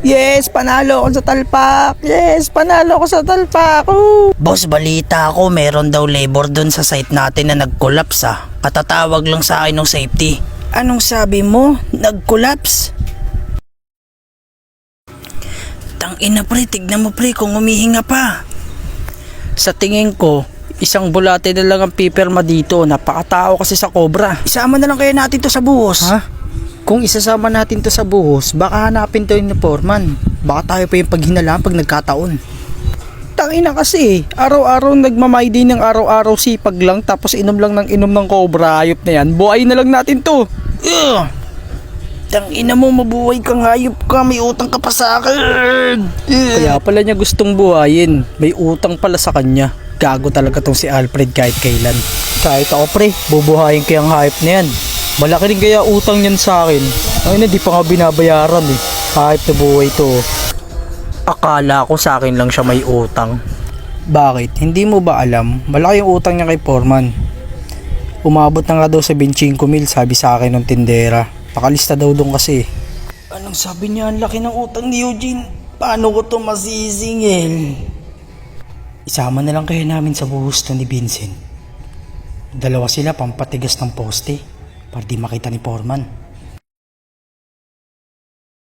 Yes, panalo ako sa talpak. Yes, panalo ako sa talpak. Boss, balita ako meron daw labor dun sa site natin na nag-collapse ah. Katatawag lang sa akin ng safety. Anong sabi mo? Nag-collapse? Tangina pre, tignan mo pre kung humihinga pa. Sa tingin ko, isang bulate na lang ang pipirma dito. Napakatao kasi sa Cobra. Isama na lang kaya natin to sa buhos. Ha? Kung isasama natin to sa buhos, baka hanapin to yung foreman. Baka tayo pa yung paghinalaan pag nagkataon. Tangina kasi, araw-araw nagmamay din ng araw-araw sipag lang tapos inom lang ng inom ng Cobra. Hayop na yan, buhay na lang natin to. Tangina mo, mabuhay kang hayop ka, may utang ka pa sa akin. Kaya pala niya gustong buhayin, may utang pala sa kanya. Gago talaga tong si Alfred kahit kailan. Kahit ako pre, bubuhayin kayang hayop na yan. Malaki rin kaya utang niyan sa akin. Ay na, di pa nga binabayaran eh. Hayop na buhay to. Akala ko sa akin lang siya may utang. Bakit? Hindi mo ba alam? Malaki yung utang niya kay Foreman. Umabot na nga daw sa 25 mil, sabi sa akin ng tindera. Nakalista daw doon kasi. Anong sabi niya? Ang laki ng utang ni Eugene. Paano ko to masisingil? Isama na lang kaya namin sa buhos to ni Vincent. Dalawa sila pampatigas ng poste para di makita ni Foreman.